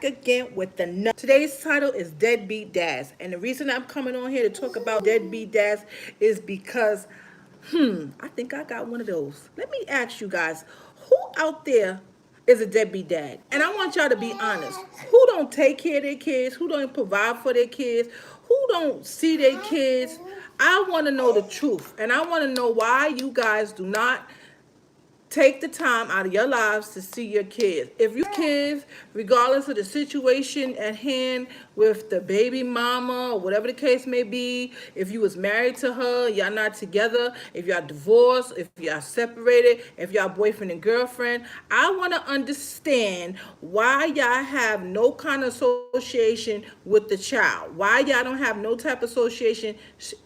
Again with the today's title is Deadbeat Dads, and the reason I'm coming on here to talk about deadbeat dads is because I think I got one of those. Let me ask you guys, who out there is a deadbeat dad? And I want y'all to be honest. Who don't take care of their kids? Who don't provide for their kids? Who don't see their kids? I want to know the truth, and I want to know why you guys do not take the time out of your lives to see your kids. If your kids, regardless of the situation at hand with the baby mama or whatever the case may be, if you was married to her, y'all not together, if y'all divorced, if y'all separated, if y'all boyfriend and girlfriend, I want to understand why y'all have no kind of association with the child. Why y'all don't have no type of association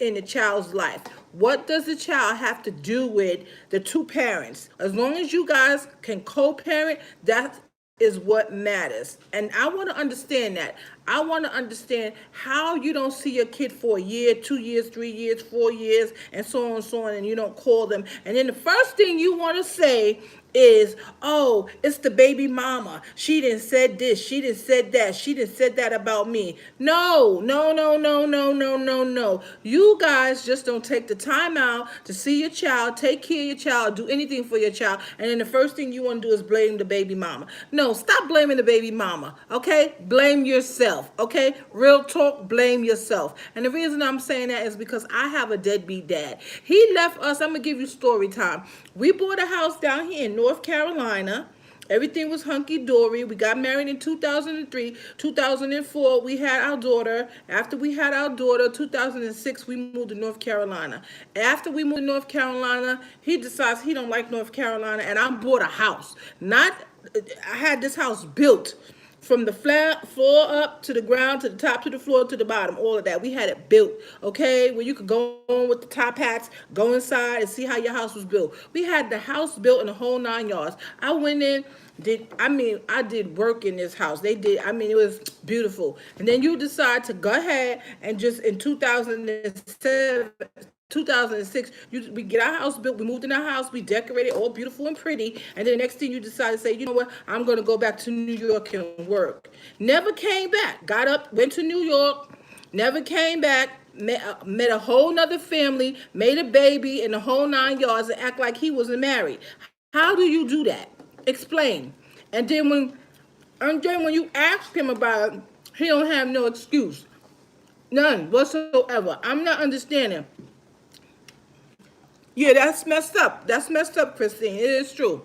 in the child's life. What does the child have to do with the two parents? As long as you guys can co-parent, that is what matters. And I want to understand that. I want to understand how you don't see your kid for a year, 2 years, 3 years, 4 years, and so on, and you don't call them. And then the first thing you want to say is, oh, it's the baby mama. She didn't said this. She didn't said that. She didn't said that about me. No, no, no, no, no, no, no, no. You guys just don't take the time out to see your child, take care of your child, do anything for your child, and then the first thing you want to do is blame the baby mama. No, stop blaming the baby mama, okay? Blame yourself, okay? Real talk, blame yourself. And the reason I'm saying that is because I have a deadbeat dad. He left us, I'm going to give you story time. We bought a house down here in North Carolina. Everything was hunky-dory. We got married in 2003. 2004, we had our daughter. After we had our daughter, 2006, we moved to North Carolina. After we moved to North Carolina, he decides he don't like North Carolina, and I bought a house. I had this house built from the flat floor up to the ground, to the top, to the floor, to the bottom, all of that. We had it built, okay, where you could go on with the top hats, go inside and see how your house was built. We had the house built in the whole 9 yards. I went in, I did work in this house. It was beautiful. And then you decide to go ahead and just in 2006, we get our house built, we moved in our house, we decorated all beautiful and pretty, and then the next thing you decide to say, you know what, I'm going to go back to New York and work. Never came back. Got up, went to New York, never came back, met a whole nother family, made a baby in the whole 9 yards, and act like he wasn't married. How do you do that? Explain. And then when you ask him about it, he don't have no excuse. None whatsoever. I'm not understanding. Yeah, that's messed up. That's messed up, Christine. It is true.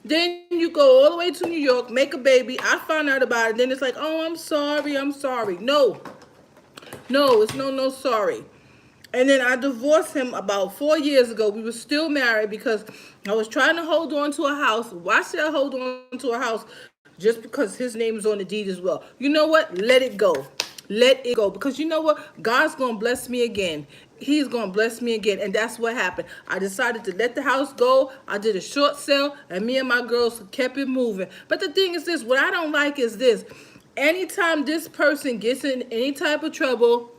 Then you go all the way to New York, make a baby. I found out about it. Then it's like, oh, I'm sorry. I'm sorry. No. No, it's no sorry. And then I divorced him about 4 years ago. We were still married because I was trying to hold on to a house. Why should I hold on to a house just because his name is on the deed as well? You know what? Let it go. Let it go. Because you know what? God's going to bless me again. He's going to bless me again. And that's what happened. I decided to let the house go. I did a short sale, and me and my girls kept it moving. But the thing is this, what I don't like is this. Anytime this person gets in any type of trouble,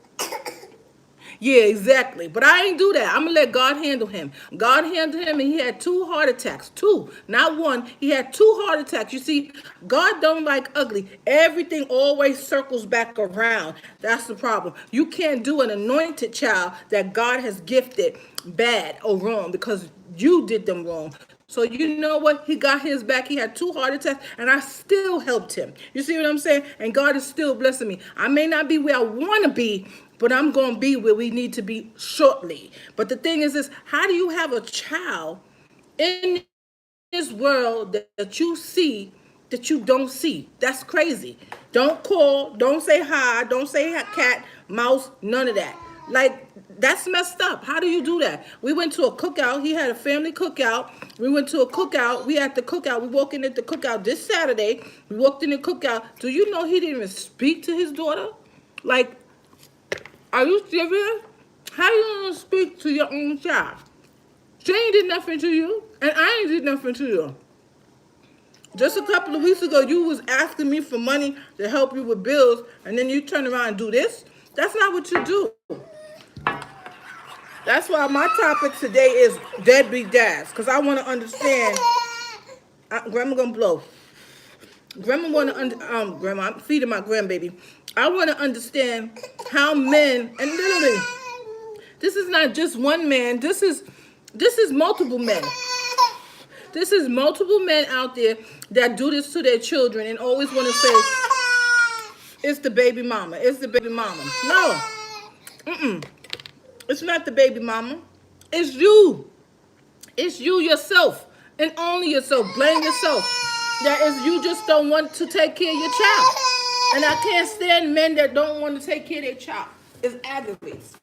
yeah, exactly. But I ain't do that. I'm going to let God handle him. God handled him, and he had 2 heart attacks. 2, not 1. He had 2 heart attacks. You see, God don't like ugly. Everything always circles back around. That's the problem. You can't do an anointed child that God has gifted bad or wrong because you did them wrong. So you know what? He got his back. He had 2 heart attacks, and I still helped him. You see what I'm saying? And God is still blessing me. I may not be where I want to be, but I'm going to be where we need to be shortly. But the thing is this, how do you have a child in this world that you see that you don't see? That's crazy. Don't call, don't say hi, don't say cat, mouse, none of that. Like, that's messed up. How do you do that? We went to a cookout. He had a family cookout. We went to a cookout. We at the cookout. We walked in at the cookout this Saturday. We walked in the cookout. Do you know he didn't even speak to his daughter? Like, are you serious? How you gonna speak to your own child? She ain't did nothing to you, and I ain't did nothing to you. Just a couple of weeks ago, you was asking me for money to help you with bills, and then you turn around and do this? That's not what you do. That's why my topic today is deadbeat dads, because I want to understand. Grandma gonna blow. Grandma want to Grandma, I'm feeding my grandbaby. I want to understand how men, and literally, this is not just one man. This is multiple men. This is multiple men out there that do this to their children and always want to say it's the baby mama. It's the baby mama. No, it's not the baby mama. It's you. It's you yourself and only yourself. Blame yourself. That is, you just don't want to take care of your child. And I can't stand men that don't want to take care of their child. It aggravates.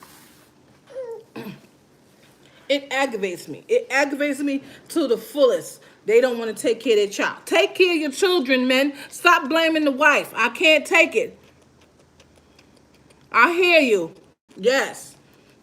It aggravates me. It aggravates me to the fullest. They don't want to take care of their child. Take care of your children, men. Stop blaming the wife. I can't take it. I hear you. Yes.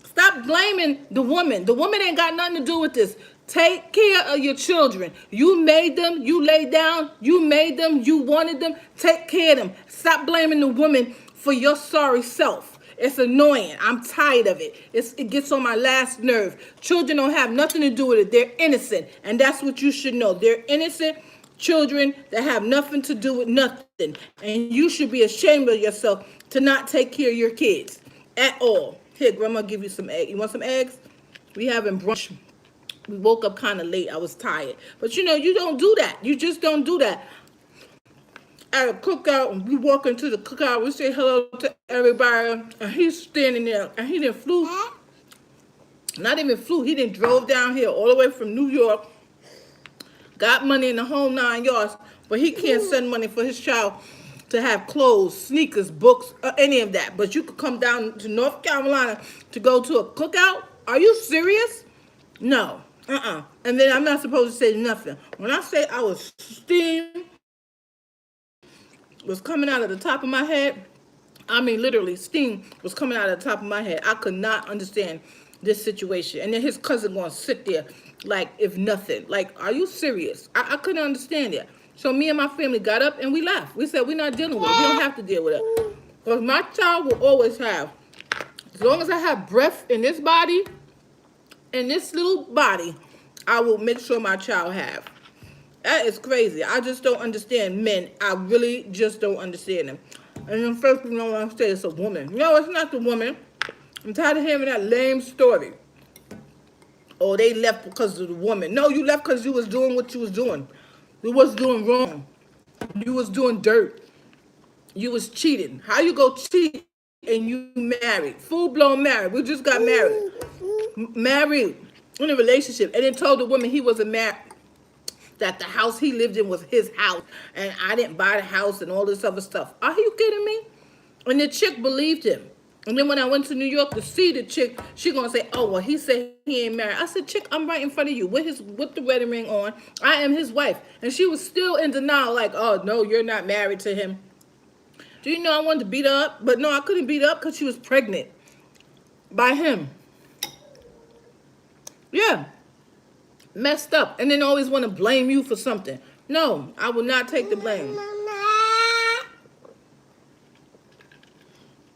Stop blaming the woman. The woman ain't got nothing to do with this. Take care of your children. You made them. You laid down. You made them. You wanted them. Take care of them. Stop blaming the woman for your sorry self. It's annoying. I'm tired of it. It gets on my last nerve. Children don't have nothing to do with it. They're innocent. And that's what you should know. They're innocent children that have nothing to do with nothing. And you should be ashamed of yourself to not take care of your kids at all. Here, Grandma, give you some eggs. You want some eggs? We having brunch. We woke up kind of late. I was tired. But you know, you don't do that. You just don't do that. At a cookout, and we walk into the cookout, we say hello to everybody, and he's standing there, and he didn't flew, not even flew, he didn't drove down here all the way from New York, got money in the whole 9 yards, but he can't send money for his child to have clothes, sneakers, books, or any of that. But you could come down to North Carolina to go to a cookout? Are you serious? No. And then I'm not supposed to say nothing. When I say I was steamed, was coming out of the top of my head. I mean, literally, steam was coming out of the top of my head. I could not understand this situation. And then his cousin going to sit there like if nothing. Like, are you serious? I couldn't understand it. So me and my family got up and we left. We said, we're not dealing with it. We don't have to deal with it. Because my child will always have, as long as I have breath in this body, in this little body, I will make sure my child have. That is crazy. I just don't understand men. I really just don't understand them. And then first thing I want to say it's a woman. No, it's not the woman. I'm tired of hearing that lame story. Oh, they left because of the woman. No, you left because you was doing what you was doing. You was doing wrong. You was doing dirt. You was cheating. How you go cheat and you married? Full-blown married. We just got married. Married in a relationship. And then told the woman he wasn't married. That the house he lived in was his house and I didn't buy the house and all this other stuff. Are you kidding me? And the chick believed him. And then when I went to New York to see the chick, she gonna say, oh, well, he said he ain't married. I said, chick, I'm right in front of you with the wedding ring on. I am his wife. And she was still in denial, like, oh, no, you're not married to him. Do you know I wanted to beat her up? But no, I couldn't beat her up because she was pregnant by him. Yeah. Messed up, and then always want to blame you for something. No, I will not take the blame.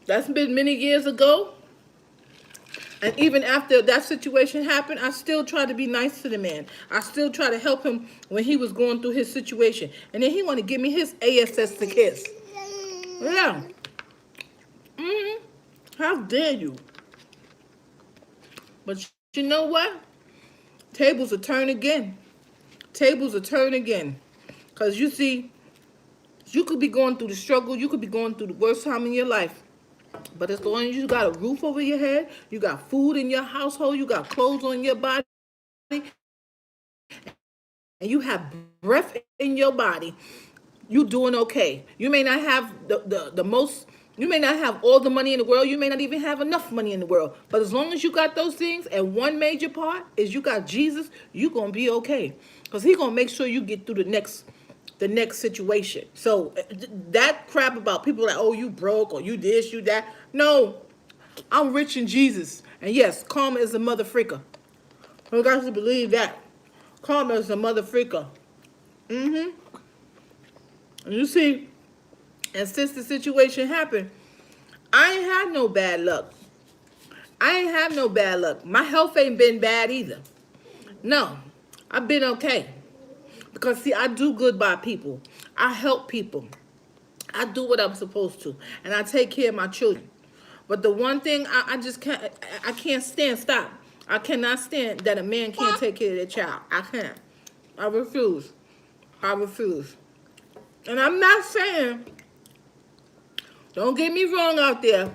That's been many years ago. And even after that situation happened, I still tried to be nice to the man. I still tried to help him when he was going through his situation. And then he want to give me his ASS to kiss. Yeah. How dare you? But you know what? Tables will turn again. Tables will turn again. Because you see, you could be going through the struggle. You could be going through the worst time in your life. But as long as you got a roof over your head, you got food in your household, you got clothes on your body, and you have breath in your body, you doing okay. You may not have the most, you may not have all the money in the world. You may not even have enough money in the world. But as long as you got those things, and one major part is you got Jesus, you're going to be okay. Because he's going to make sure you get through the next situation. So that crap about people like, oh, you broke, or you this, you that. No, I'm rich in Jesus. And yes, karma is a mother freaker. You got to believe that. Karma is a mother freaker. And you see, and since the situation happened, I ain't had no bad luck. I ain't have no bad luck. My health ain't been bad either. No, I've been okay. Because, see, I do good by people. I help people. I do what I'm supposed to, and I take care of my children. But the one thing I just can't, I can't stand. Stop. I cannot stand that a man can't take care of their child. I can't. I refuse. I refuse. And I'm not saying, don't get me wrong out there.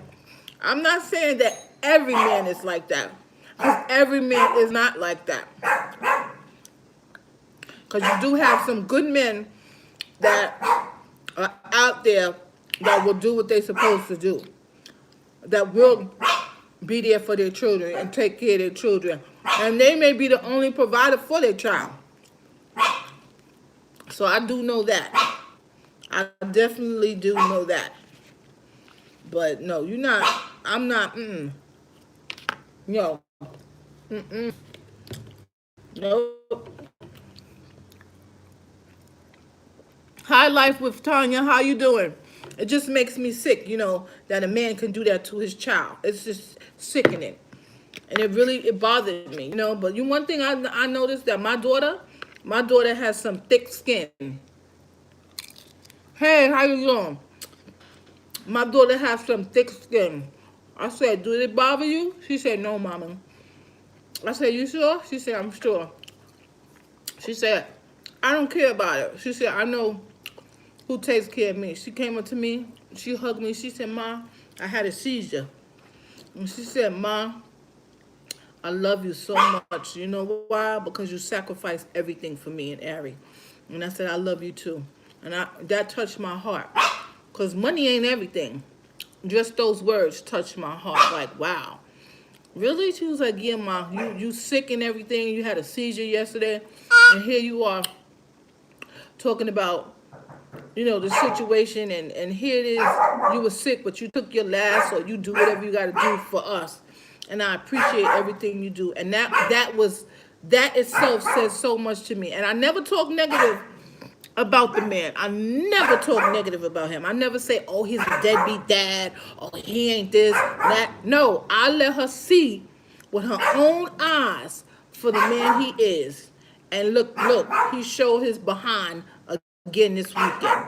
I'm not saying that every man is like that. Because every man is not like that. Because you do have some good men that are out there that will do what they're supposed to do. That will be there for their children and take care of their children. And they may be the only provider for their child. So I do know that. I definitely do know that. But no, you're not. I'm not. No. No. Hi, Life with Tanya. How you doing? It just makes me sick, that a man can do that to his child. It's just sickening. And it bothered me, But one thing I noticed that my daughter has some thick skin. Hey, how you doing? My daughter has some thick skin. I said, do it bother you? She said, no, mama. I said, you sure? She said, I'm sure. She said, I don't care about it. She said, I know who takes care of me. She came up to me. She hugged me. She said, Ma, I had a seizure. And she said, Ma, I love you so much. You know why? Because you sacrificed everything for me and Arie. And I said, I love you too. And that touched my heart. Because money ain't everything. Just those words touched my heart. Like, wow. Really? She was like, yeah, Ma, you sick and everything. You had a seizure yesterday. And here you are talking about, the situation. And here it is. You were sick, but you took your last, or you do whatever you got to do for us. And I appreciate everything you do. And that itself says so much to me. And I never talk negative about the man. I never talk negative about him. I never say, oh, he's a deadbeat dad. Oh, he ain't this, that. No, I let her see with her own eyes for the man he is. And look, he showed his behind again this weekend.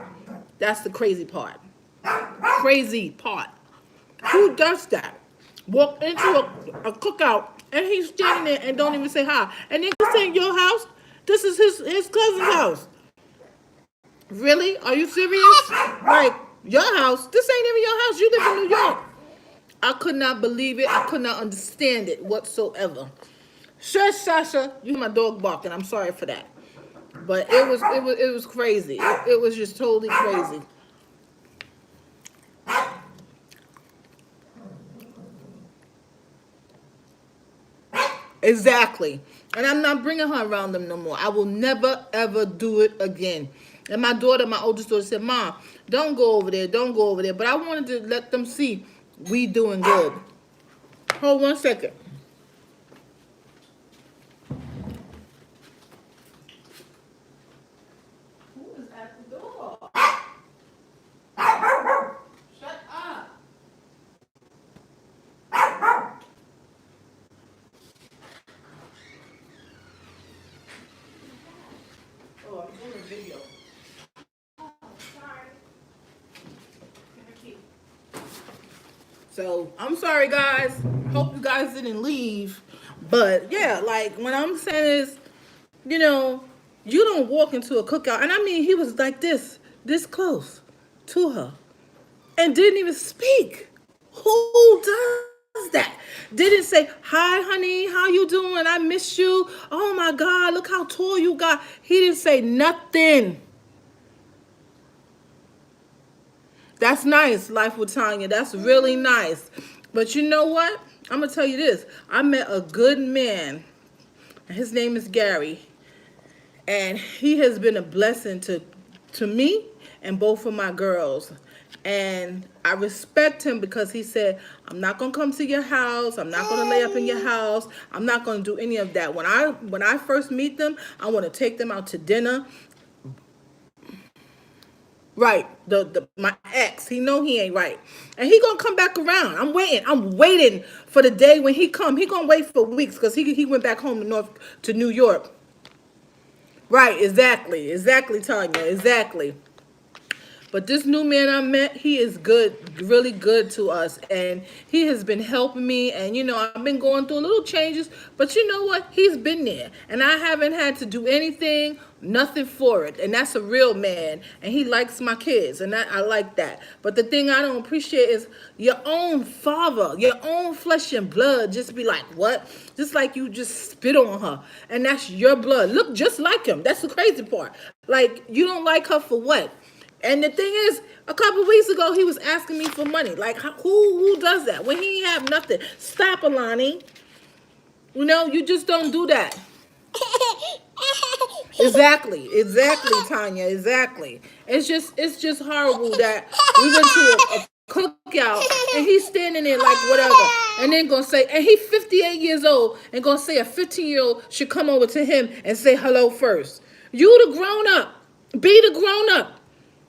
That's the crazy part. Crazy part. Who does that? Walk into a cookout and he's standing there and don't even say hi. And then this ain't your house. This is his cousin's house. Really? Are you serious? Like, your house? This ain't even your house. You live in New York. I could not believe it. I could not understand it whatsoever. Shush, Sasha. You hear my dog barking. I'm sorry for that. But it was crazy. It was just totally crazy. Exactly. And I'm not bringing her around them no more. I will never, ever do it again. And my oldest daughter said, Mom, don't go over there. Don't go over there. But I wanted to let them see we doing good. Hold 1 second. Who is at the door? Shut up. Oh, I'm doing a video. So, I'm sorry, guys. Hope you guys didn't leave. But, yeah, like, what I'm saying is, you don't walk into a cookout. And I mean, he was like this close to her. And didn't even speak. Who does that? Didn't say, hi, honey, how you doing? I miss you. Oh, my God, look how tall you got. He didn't say nothing. That's nice, Life with Tanya. That's really nice. But you know what? I'm going to tell you this. I met a good man. And his name is Gary. And he has been a blessing to me and both of my girls. And I respect him because he said, I'm not going to come to your house. I'm not going to lay up in your house. I'm not going to do any of that. When I first meet them, I want to take them out to dinner. Right, my ex, he know he ain't right. And he gonna come back around. I'm waiting for the day when he come. He gonna wait for weeks because he went back home to New York. Right, exactly, Tanya, exactly. But this new man I met, he is good, really good to us. And he has been helping me. And, I've been going through little changes. But you know what? He's been there. And I haven't had to do anything, nothing for it. And that's a real man. And he likes my kids. And I like that. But the thing I don't appreciate is your own father, your own flesh and blood just be like, what? Just like you just spit on her. And that's your blood. Look just like him. That's the crazy part. Like, you don't like her for what? And the thing is, a couple weeks ago, he was asking me for money. Like, who does that when he ain't have nothing? Stop, Alani. You just don't do that. Exactly, Tanya, exactly. It's just horrible that we went to a cookout and he's standing there like whatever, and then gonna say, and he's 58 years old, and gonna say a 15-year-old should come over to him and say hello first. You the grown up, be the grown up.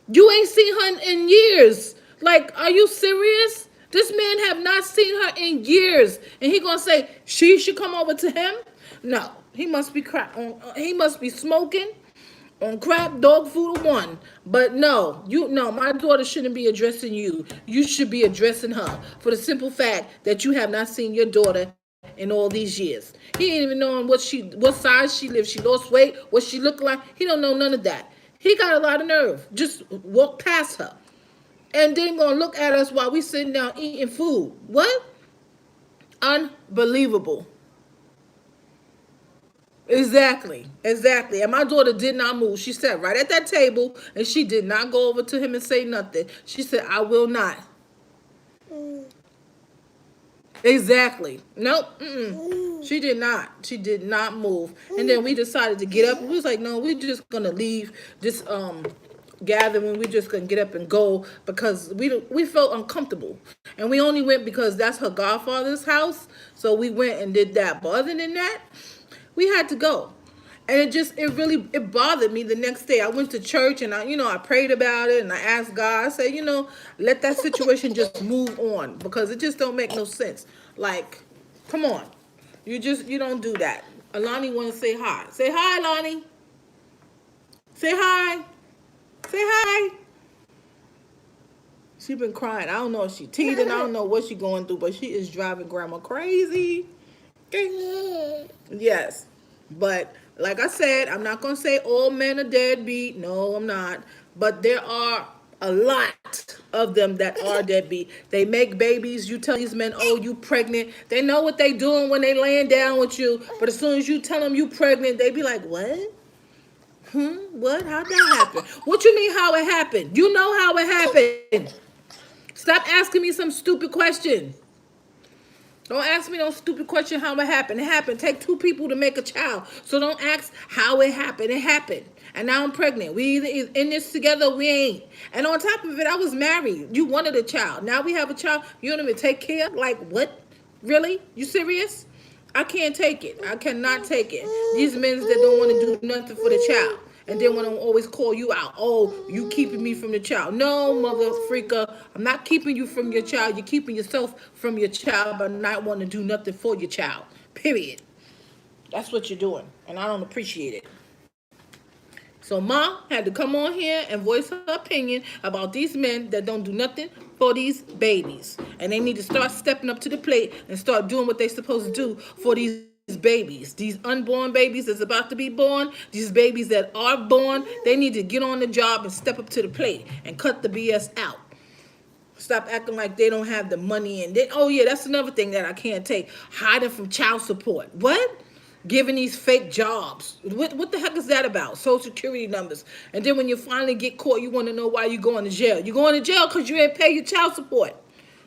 You ain't seen her in years. Like, are you serious? This man have not seen her in years, and he gonna say she should come over to him? No, he must be crack. He must be smoking on crack, dog food, or one. But no, my daughter shouldn't be addressing you. You should be addressing her for the simple fact that you have not seen your daughter in all these years. He ain't even knowing what size she lives. She lost weight, what she look like. He don't know none of that. He got a lot of nerve. Just walk past her. And then gonna look at us while we sitting down eating food. What? Unbelievable. Exactly. And my daughter did not move. She sat right at that table and she did not go over to him and say nothing. She said, I will not. Exactly. Nope. She did not. She did not move. And then we decided to get up. We was like, no, we're just gonna leave this gathering. We're just gonna get up and go because we felt uncomfortable. And we only went because that's her godfather's house. So we went and did that. But other than that, we had to go. And it bothered me the next day. I went to church and I prayed about it and I asked God. I said, let that situation just move on because it just don't make no sense. Like, come on. You don't do that. Alani want to say hi. Say hi, Alani. Say hi. Say hi. She been crying. I don't know if she teething. I don't know what she going through, but she is driving grandma crazy. Okay. Yes. But like I said, I'm not going to say all men are deadbeat. No, I'm not. But there are a lot of them that are deadbeat. They make babies. You tell these men, oh, you pregnant. They know what they doing when they laying down with you. But as soon as you tell them you pregnant, they be like, what? What? How'd that happen? What you mean how it happened? You know how it happened. Stop asking me some stupid question. Don't ask me no stupid question how it happened. It happened. Take two people to make a child. So don't ask how it happened. It happened. And now I'm pregnant. We either in this together or we ain't. And on top of it, I was married. You wanted a child. Now we have a child. You don't even take care? Like, what? Really? You serious? I can't take it. I cannot take it. These men that don't want to do nothing for the child. And then want to always call you out. Oh, you keeping me from the child. No, mother freaker. I'm not keeping you from your child. You're keeping yourself from your child by not wanting to do nothing for your child. Period. That's what you're doing. And I don't appreciate it. So Ma had to come on here and voice her opinion about these men that don't do nothing for these babies. And they need to start stepping up to the plate and start doing what they're supposed to do for these babies. These unborn babies that's about to be born, these babies that are born, they need to get on the job and step up to the plate and cut the BS out. Stop acting like they don't have the money. And then, oh yeah, that's another thing that I can't take. Hiding from child support. What? Giving these fake jobs. What the heck is that about? Social security numbers. And then when you finally get caught, you want to know why you're going to jail. You're going to jail because you ain't pay your child support.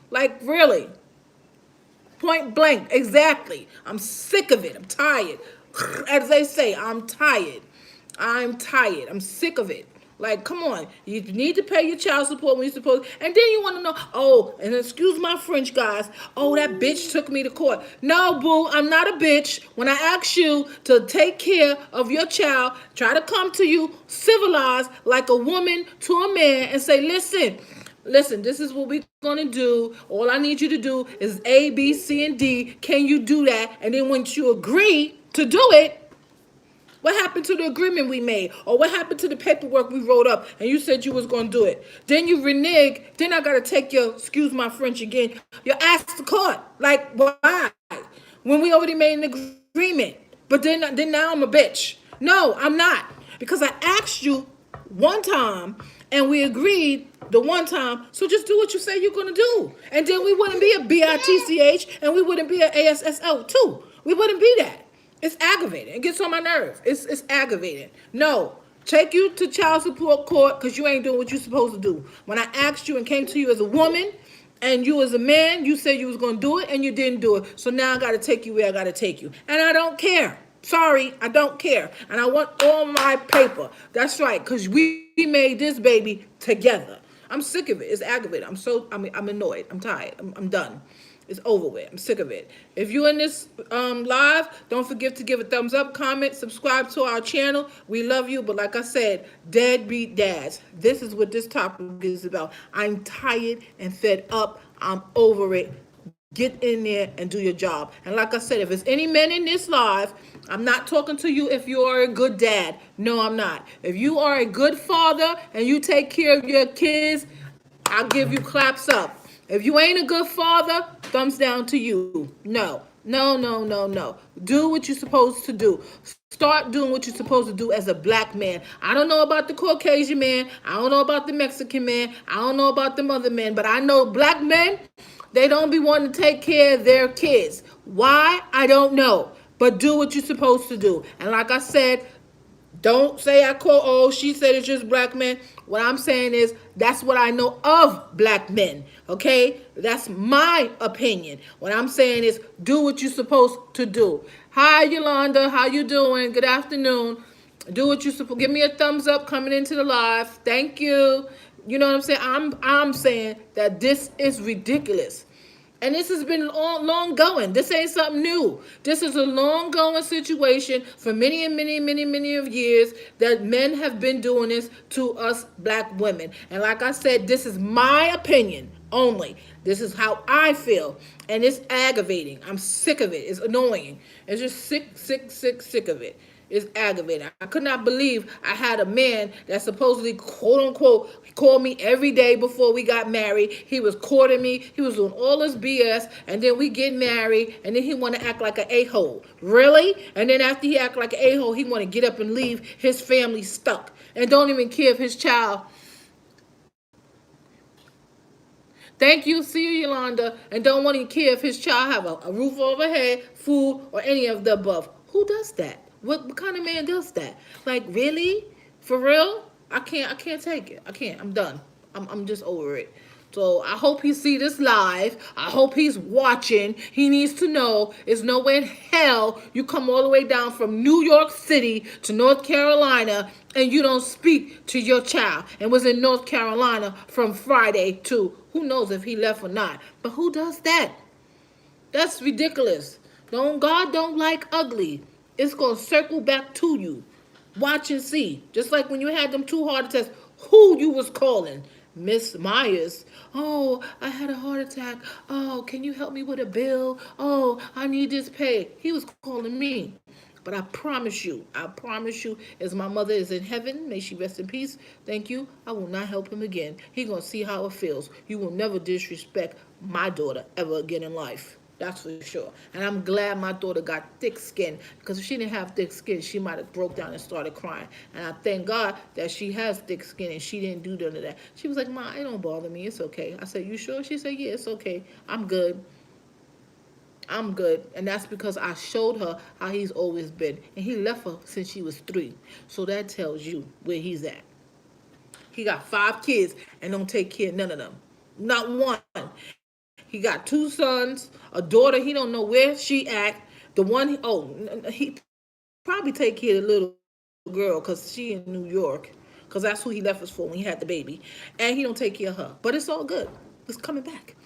Like, really? Point blank. Exactly. I'm sick of it. I'm tired. As they say, I'm tired. I'm tired. I'm sick of it. Like, come on. You need to pay your child support when you're supposed to. And then you want to know, oh, and excuse my French, guys. Oh, that bitch took me to court. No, boo, I'm not a bitch. When I ask you to take care of your child, try to come to you civilized like a woman to a man and say, listen, this is what we're going to do. All I need you to do is A, B, C, and D. Can you do that? And then once you agree to do it, What happened to the agreement we made? Or what happened to the paperwork we wrote up and you said you was going to do it? Then you renege. Then I got to take your, excuse my French again, your ass to court. Like, why? When we already made an agreement. But then now I'm a bitch. No, I'm not. Because I asked you one time and we agreed the one time, so just do what you say you're going to do. And then we wouldn't be a BITCH and we wouldn't be an ASSO too. We wouldn't be that. It's aggravating. It gets on my nerves. It's aggravating. No. Take you to child support court because you ain't doing what you're supposed to do. When I asked you and came to you as a woman and you as a man, you said you was going to do it and you didn't do it. So now I got to take you where I got to take you. And I don't care. Sorry, I don't care. And I want all my paper. That's right, because we made this baby together. I'm sick of it. It's aggravating. I'm annoyed. I'm tired. I'm done. It's over with. I'm sick of it. If you're in this live, don't forget to give a thumbs up, comment, subscribe to our channel. We love you. But like I said, deadbeat dads. This is what this topic is about. I'm tired and fed up. I'm over it. Get in there and do your job. And like I said, if there's any men in this live, I'm not talking to you if you are a good dad. No, I'm not. If you are a good father and you take care of your kids, I'll give you claps up. If you ain't a good father, thumbs down to you. No, no, no, no, no. Do what you're supposed to do. Start doing what you're supposed to do as a black man. I don't know about the Caucasian man. I don't know about the Mexican man. I don't know about the other men. But I know black men, they don't be wanting to take care of their kids. Why? I don't know. But do what you're supposed to do. And like I said, don't say I quote, oh, she said it's just black men. What I'm saying is that's what I know of black men. Okay? That's my opinion. What I'm saying is do what you're supposed to do. Hi, Yolanda. How you doing? Good afternoon. Do what you're supposed. Give me a thumbs up coming into the live. Thank you. You know what I'm saying? I'm saying that this is ridiculous. And this has been long going. This ain't something new. This is a long going situation for many and many of years that men have been doing this to us black women. And like I said, this is my opinion only. This is how I feel. And it's aggravating. I'm sick of it. It's annoying. It's just sick of it. It's aggravating. I could not believe I had a man that supposedly, quote unquote, called me every day before we got married. He was courting me. He was doing all this BS. And then we get married. And then he want to act like an a-hole. Really? And then after he act like an a-hole, he want to get up and leave his family stuck. And don't even care if his child. Thank you. See you, Yolanda. And don't want to care if his child have a roof over head, food, or any of the above. Who does that? What kind of man does that? Like, really? For real? I can't take it. I can't. I'm done. I'm just over it. So I hope he see this live. I hope he's watching. He needs to know it's nowhere in hell you come all the way down from New York City to North Carolina and you don't speak to your child and was in North Carolina from Friday to who knows if he left or not. But who does that? That's ridiculous. God don't like ugly. It's going to circle back to you. Watch and see. Just like when you had them 2 heart attacks, who you was calling? Miss Myers. Oh, I had a heart attack. Oh, can you help me with a bill? Oh, I need this paid. He was calling me. But I promise you, as my mother is in heaven, may she rest in peace, thank you, I will not help him again. He going to see how it feels. You will never disrespect my daughter ever again in life. That's for sure. And I'm glad my daughter got thick skin, because if she didn't have thick skin, she might have broke down and started crying. And I thank God that she has thick skin and she didn't do none of that. She was like, Ma, it don't bother me. It's okay. I said, you sure? She said, yeah, it's okay. I'm good. And that's because I showed her how he's always been. And he left her since she was 3. So that tells you where he's at. He got 5 kids and don't take care of none of them. Not one. He got 2 sons, a daughter, he don't know where she at. The one, he probably take care of the little girl because she in New York. Because that's who he left us for when he had the baby. And he don't take care of her. But it's all good. It's coming back.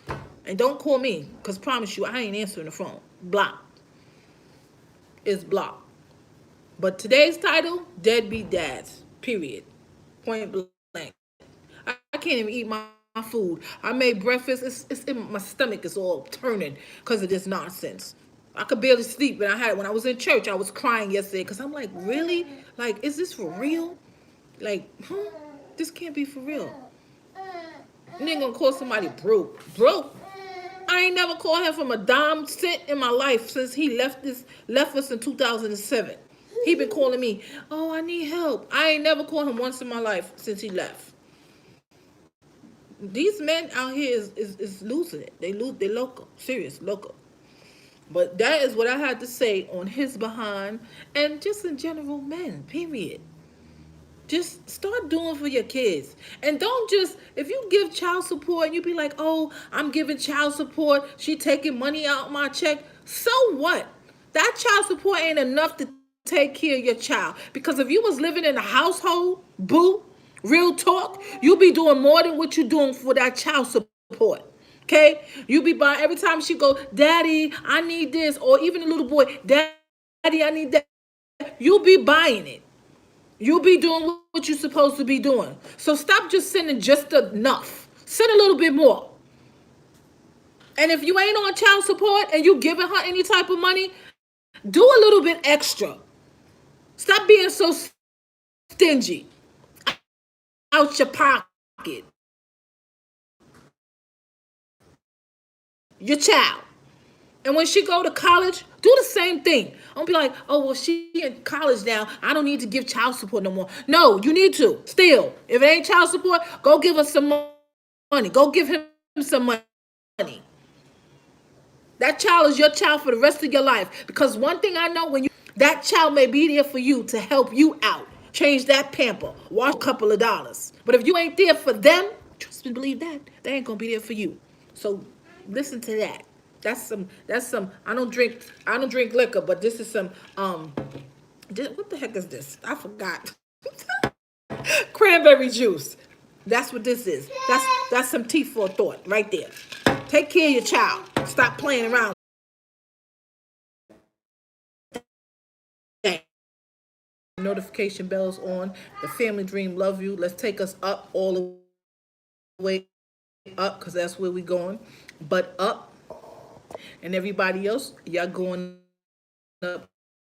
And don't call me, because promise you, I ain't answering the phone. Block. It's blocked. But today's title, Deadbeat Dads. Period. Point blank. I can't even eat my food. I made breakfast. My stomach is all turning because of this nonsense. I could barely sleep. When I was in church, I was crying yesterday because I'm like, really? Like, is this for real? Like, huh? This can't be for real. You ain't gonna call somebody broke. Broke? I ain't never called him from a dime cent in my life since he left us in 2007. He been calling me, oh, I need help. I ain't never called him once in my life since he left. These men out here is losing it. They loco. Serious, loco. But that is what I had to say on his behind and just in general, men, period. Just start doing for your kids. And don't just, if you give child support and you be like, oh, I'm giving child support, she taking money out my check. So what? That child support ain't enough to take care of your child. Because if you was living in a household, boo, real talk, you be doing more than what you doing for that child support. Okay? You be buying every time she go, Daddy, I need this. Or even a little boy, Daddy, I need that. You be buying it. You be doing what you're supposed to be doing. So stop just sending just enough. Send a little bit more. And if you ain't on child support and you giving her any type of money, do a little bit extra. Stop being so stingy out your pocket. Your child. And when she go to college, do the same thing. Don't be like, oh, well, she in college now. I don't need to give child support no more. No, you need to. Still, if it ain't child support, go give us some money. Go give him some money. That child is your child for the rest of your life. Because one thing I know, that child may be there for you to help you out. Change that pamper. Wash a couple of dollars. But if you ain't there for them, trust me, believe that. They ain't gonna be there for you. So listen to that. That's some I don't drink liquor, but this is some what the heck is this? I forgot. Cranberry juice. That's what this is. That's some tea for a thought right there. Take care of your child. Stop playing around. Notification bells on. The family dream love you. Let's take us up all the way up because that's where we going. But up, and everybody else, y'all going up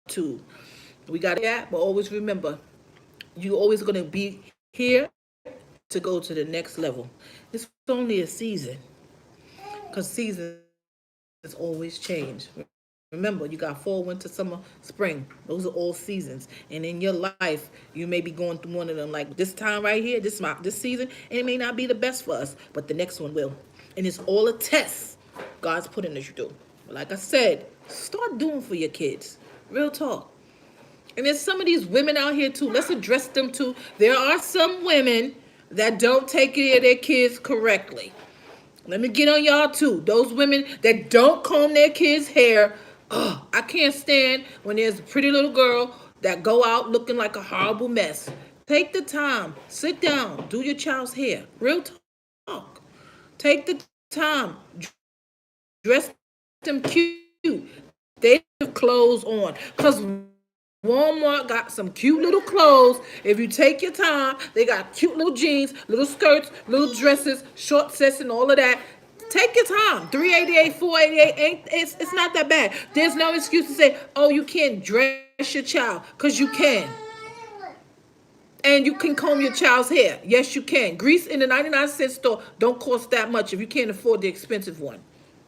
too. We got that, but always remember, you always gonna be here to go to the next level. It's only a season, because seasons always change. Remember, you got fall, winter, summer, spring. Those are all seasons. And in your life, you may be going through one of them. Like this time right here, this season, and it may not be the best for us, but the next one will. And it's all a test God's putting us through. But like I said, start doing for your kids. Real talk. And there's some of these women out here too. Let's address them too. There are some women that don't take care of their kids correctly. Let me get on y'all too. Those women that don't comb their kids' hair. Oh, I can't stand when there's a pretty little girl that go out looking like a horrible mess. Take the time. Sit down. Do your child's hair. Real talk. Take the time. Dress them cute. They have clothes on. Because Walmart got some cute little clothes. If you take your time, they got cute little jeans, little skirts, little dresses, short sets, and all of that. Take your time. 388, 488, it's not that bad. There's no excuse to say, oh, you can't dress your child, because you can. And you can comb your child's hair. Yes, you can. Grease in the 99-cent store don't cost that much if you can't afford the expensive one.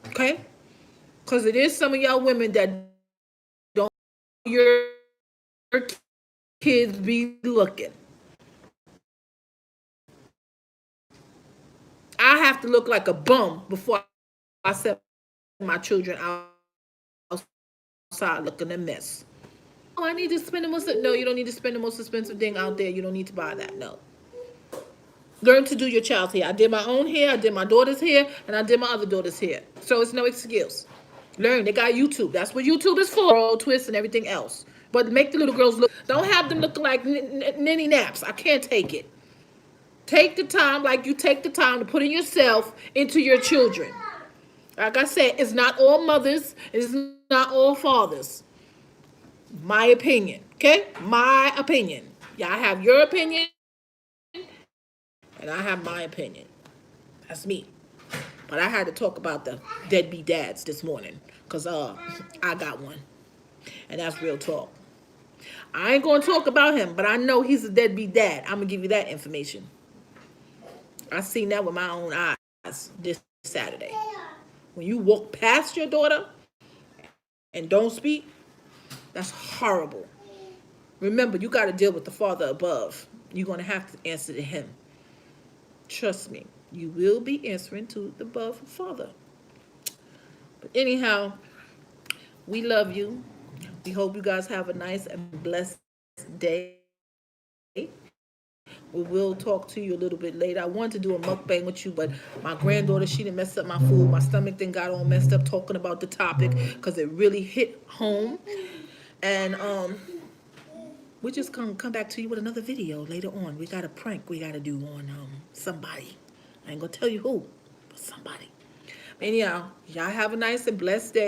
Okay? Because it is some of y'all women that don't your kids be looking. I have to look like a bum before I set my children outside looking a mess. Oh, I need to spend the most. No, you don't need to spend the most expensive thing out there. You don't need to buy that. No. Learn to do your child's hair. I did my own hair. I did my daughter's hair, and I did my other daughter's hair. So it's no excuse. Learn. They got YouTube. That's what YouTube is for. Roll, twist, and everything else. But make the little girls look. Don't have them looking like ninny naps. I can't take it. Take the time, like you take the time to put in yourself into your children. Like I said, it's not all mothers. It's not all fathers. My opinion. Okay? My opinion. Y'all have your opinion, and I have my opinion. That's me. But I had to talk about the deadbeat dads this morning. Because I got one. And that's real talk. I ain't going to talk about him, but I know he's a deadbeat dad. I'm going to give you that information. I seen that with my own eyes this Saturday. When you walk past your daughter and don't speak, that's horrible. Remember, you got to deal with the Father above. You're going to have to answer to him. Trust me, you will be answering to the above Father. But anyhow, we love you. We hope you guys have a nice and blessed day. We will talk to you a little bit later. I wanted to do a mukbang with you, but my granddaughter, she done messed up my food. My stomach then got all messed up talking about the topic because it really hit home. And we're just gonna come back to you with another video later on. We got a prank we gotta do on somebody. I ain't gonna tell you who, but somebody. Anyhow, y'all have a nice and blessed day.